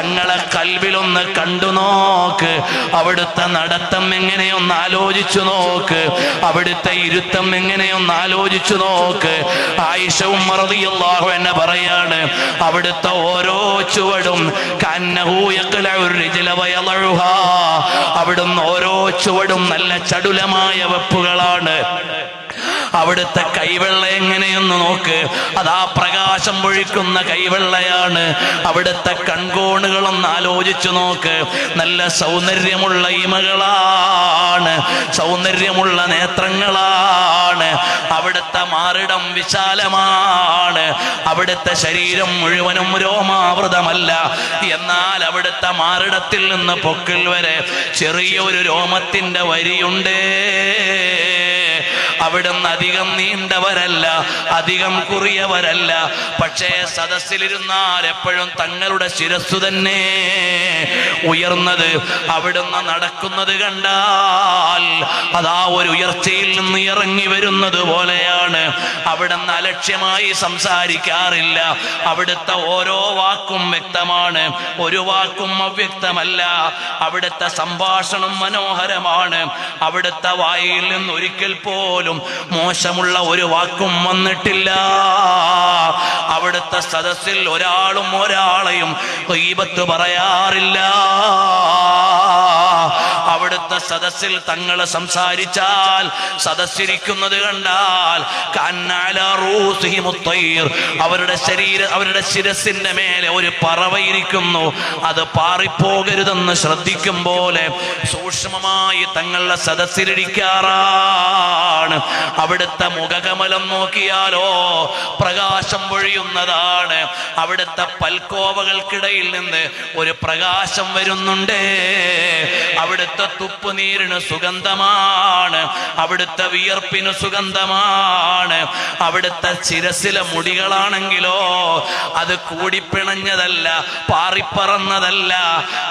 തങ്ങളെ കൽബിലൊന്ന് കണ്ടു നോക്ക്. അവിടുത്തെ നടത്തം എങ്ങനെയൊന്ന് ആലോചിച്ചു നോക്ക്. അവിടുത്തെ ഇരുത്തം എങ്ങനെയൊന്ന് ആലോചിച്ചു നോക്ക്. ആയിഷ ഉമ്മ റളിയല്ലാഹു അൻഹ പറയാണ്, അവിടുത്തെ ഓരോ ചുവടും കന്നഹു യഖ്ലഉ റിജ്ല വയളഉഹാ, അവിടുന്ന് ഓരോ ചുവടും നല്ല ചടുലമായ വെപ്പുകളാണ്. അവിടുത്തെ കൈവെള്ള എങ്ങനെയെന്ന് നോക്ക്. അതാ പ്രകാശം പൊഴിക്കുന്ന കൈവെള്ളയാണ്. അവിടുത്തെ കൺകോണുകളൊന്ന് ആലോചിച്ചു നോക്ക്. നല്ല സൗന്ദര്യമുള്ള ഇമകളാണ്, സൗന്ദര്യമുള്ള നേത്രങ്ങളാണ്. അവിടുത്തെ മാറിടം വിശാലമാണ്. അവിടുത്തെ ശരീരം മുഴുവനും രോമാവൃതമല്ല. എന്നാൽ അവിടുത്തെ മാറിടത്തിൽ നിന്ന് പൊക്കിൾ വരെ ചെറിയൊരു രോമത്തിന്റെ വരിയുണ്ട്. അവിടുന്ന് അധികം നീണ്ടവരല്ല, അധികം കുറിയവരല്ല. പക്ഷേ സദസ്സിലിരുന്നാൽ എപ്പോഴും തങ്ങളുടെ ശിരസ്സു തന്നെ ഉയർന്നത്. അവിടുന്ന് നടക്കുന്നത് കണ്ടാൽ അതാ ഒരു ഉയർച്ചയിൽ നിന്ന് ഇറങ്ങി വരുന്നത് പോലെയാണ്. അവിടുന്ന് അലക്ഷ്യമായി സംസാരിക്കാറില്ല. അവിടുത്തെ ഓരോ വാക്കും വ്യക്തമാണ്, ഒരു വാക്കും അവ്യക്തമല്ല. അവിടുത്തെ സംഭാഷണം മനോഹരമാണ്. അവിടുത്തെ വായിൽ നിന്ന് ഒരിക്കൽ പോലും മോശമുള്ള ഒരു വാക്കും വന്നിട്ടില്ല. അവിടുത്തെ സദസ്സിൽ ഒരാളും ഒരാളെയും ഗീബത്ത് പറയാറില്ല. അവിടുത്തെ സദസ്സിൽ തങ്ങൾ സംസാരിച്ചാൽ സദസ്സിരിക്കുന്നത് കണ്ടാൽ അവരുടെ ശിരസിന്റെ മേലെ ഒരു പറവയിരിക്കുന്നു. അത് പാറിപ്പോകരുതെന്ന് ശ്രദ്ധിക്കും പോലെ സൂക്ഷ്മമായി തങ്ങളുടെ സദസ്സിലിരിക്കാറാണ്. അവിടുത്തെ മുഖകമലം നോക്കിയാലോ പ്രകാശം പൊഴിയുന്നതാണ്. അവിടുത്തെ പൽക്കോവകൾക്കിടയിൽ നിന്ന് ഒരു പ്രകാശം വരുന്നുണ്ട്. അവിടുത്തെ തുപ്പുനീരിന് സുഗന്ധമാണ്, അവിടുത്തെ വിയർപ്പിന് സുഗന്ധമാണ്. അവിടുത്തെ ശിരസിലെ മുടികളാണെങ്കിലോ അത് കൂടിപ്പിണഞ്ഞതല്ല, പാറിപ്പറന്നതല്ല.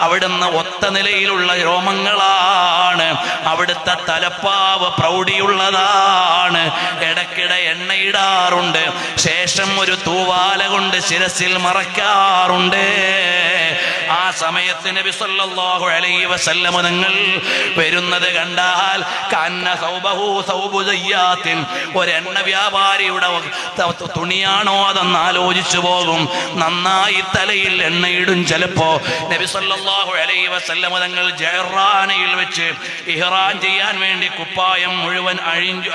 അവിടുന്ന് ഒത്ത നിലയിലുള്ള രോമങ്ങളാണ്. അവിടുത്തെ തലപ്പാവ് പ്രൗഢിയുള്ളതാണ്. ഇടയ്ക്കിടെ എണ്ണയിടാറുണ്ട്, ശേഷം ഒരു തൂവാല കൊണ്ട് ശിരസിൽ മറയ്ക്കാറുണ്ട്. ആ സമയത്ത് നബി സല്ലല്ലാഹു അലൈഹി വസല്ലം തങ്ങൾ വരുന്നത് കണ്ടാൽ കന്ന സൗബഹു സൗബു സയ്യാത്തിൻ, ഒരെണ്ണ വ്യാപാരിയുടെ തുണിയാണോ അതെന്ന് ആലോചിച്ചു പോകും. നന്നായി തലയിൽ എണ്ണയിടും. ചിലപ്പോ നബി സല്ലല്ലാഹു അലൈഹി വസല്ലം തങ്ങൾ ജഹറാനയിൽ വെച്ച് ഇഹ്റാം ചെയ്യാൻ വേണ്ടി കുപ്പായം മുഴുവൻ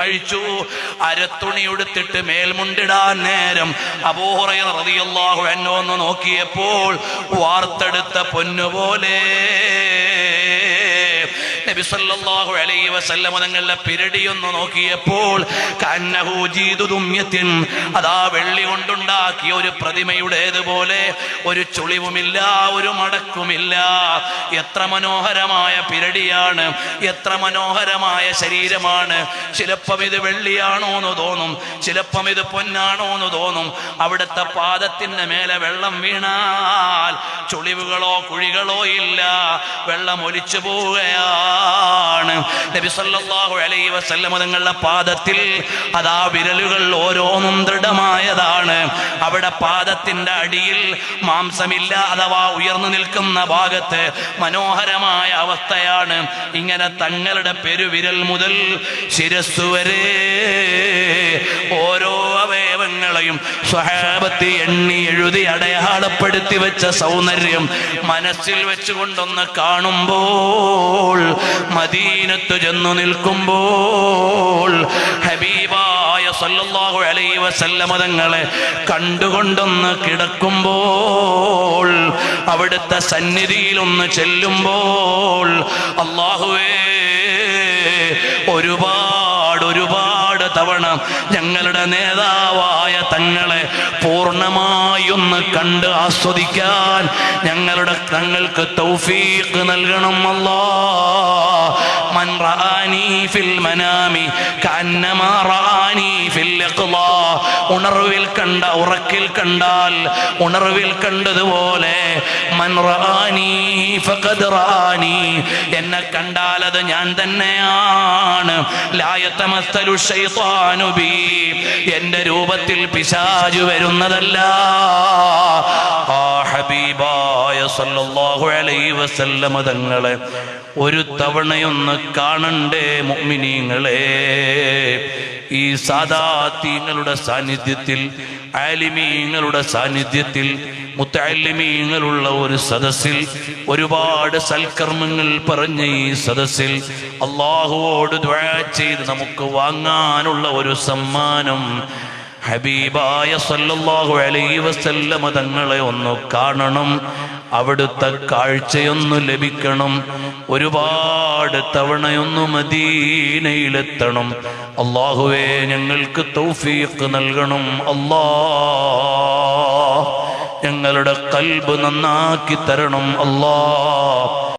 അഴിച്ചു. അരത്തുണി ഉടുത്തിട്ട് മേൽമുണ്ടിടാൻ നേരം അബൂ ഹുറൈറ റളിയല്ലാഹു അൻഹു ഒന്ന് നോക്കിയപ്പോൾ വാർത്തെടുത്ത പൊന്നുപോലെ നബി സല്ലല്ലാഹു അലൈഹി വസല്ലം തങ്ങളുടെ പിരടിയൊന്ന് നോക്കിയപ്പോൾ കന്നഹു ജീദു ദുമ്യത്തിൻ, അതാ വെള്ളി കൊണ്ടുണ്ടാക്കിയ ഒരു പ്രതിമയുടേതുപോലെ ഒരു ചുളിവുമില്ല, ഒരു മടക്കുമില്ല. എത്ര മനോഹരമായ പിരടിയാണ്, എത്ര മനോഹരമായ ശരീരമാണ്. ചിലപ്പം ഇത് വെള്ളിയാണോ എന്ന് തോന്നും, ചിലപ്പം ഇത് പൊന്നാണോ എന്ന് തോന്നും. അവിടുത്തെ പാദത്തിന്റെ മേലെ വെള്ളം വീണാൽ ചുളിവുകളോ കുഴികളോ ഇല്ല, വെള്ളം ഒലിച്ചു പോവുകയാണ്. നബി സല്ലല്ലാഹു അലൈഹി വസല്ലം തങ്ങളുടെ പാദത്തിൽ അതാ വിരലുകൾ ഓരോന്നും ദൃഢമായതാണ്. അവിടെ പാദത്തിന്റെ അടിയിൽ മാംസമില്ല, അഥവാ ഉയർന്നു നിൽക്കുന്ന ഭാഗത്ത് മനോഹരമായ അവസ്ഥയാണ്. ഇങ്ങനെ തങ്ങളുടെ പെരുവിരൽ മുതൽ ശിരസ്സു വരെ ഓരോ അവയവങ്ങളെയും സ്വഹാബത്ത് എണ്ണി എഴുതി അടയാളപ്പെടുത്തി വെച്ച സൗന്ദര്യം മനസ്സിൽ വെച്ചുകൊണ്ടൊന്ന് കാണുമ്പോൾ, മദീനത്ത് ചെന്നു നിൽക്കുമ്പോൾ, ഹബീബായ സല്ലല്ലാഹു അലൈഹി വസല്ലം തങ്ങളെ കണ്ടുകൊണ്ടൊന്ന് കിടക്കുമ്പോൾ, അവിടുത്തെ സന്നിധിയിലൊന്ന് ചെല്ലുമ്പോൾ, അല്ലാഹുവേ ഒരുപാട് തവണ ഞങ്ങളുടെ നേതാവായ തങ്ങളെ പൂർണ്ണമായൊന്ന് കണ്ട് ആസ്വദിക്കാൻ തങ്ങൾക്ക് തൗഫീഖ് നൽകണം അല്ലാഹ്. മൻ റആനി ഫിൽ മനാമി കഅന്നമാ റആനി ഫിൽ ഇഖ്ളാ. ഉണർവിൽ കണ്ട, ഉറക്കിൽ കണ്ടാൽ ഉണർവിൽ കണ്ടതുപോലെ മൻ റആനി ഫഖദ് റആനി, എന്നെ കണ്ടാൽ അത് ഞാൻ തന്നെയാണ്. ലാ യതമസ്സലു ശൈത്വാനു ബി, എന്റെ രൂപത്തിൽ പിശാച് വരുന്നതല്ല. ആ ഹബീബായ സല്ലല്ലാഹു അലൈഹി വസല്ലമ തങ്ങളെ ഒരു തവണയൊന്ന് കാണണ്ടേ മുഅ്മിനീങ്ങളെ? ഈ സാദാത്തീങ്ങളുടെ സാന്നിധ്യത്തിൽ, ആലിമീങ്ങളുടെ സാന്നിധ്യത്തിൽ, മുത്തഅല്ലിമീങ്ങളുള്ള ഒരു സദസ്സിൽ, ഒരുപാട് സൽക്കർമ്മങ്ങൾ പറഞ്ഞ ഈ സദസ്സിൽ അല്ലാഹുവോട് ദുആ ചെയ്ത് നമുക്ക് വാങ്ങാനുള്ള ഒരു സമ്മാനം ഹബീബായ സല്ലല്ലാഹു അലൈഹി വസല്ലമ തങ്ങളെ ഒന്ന് കാണണം, അവിടുത്തെ കാഴ്ചയൊന്നു ലഭിക്കണം, ഒരുപാട് തവണയൊന്നു മദീനയിലെത്തണം. അല്ലാഹുവേ ഞങ്ങൾക്ക് തൗഫീഖ് നൽകണം. അല്ലാഹ് ഞങ്ങളുടെ ഖൽബ് നന്നാക്കി തരണം. അല്ലാഹ്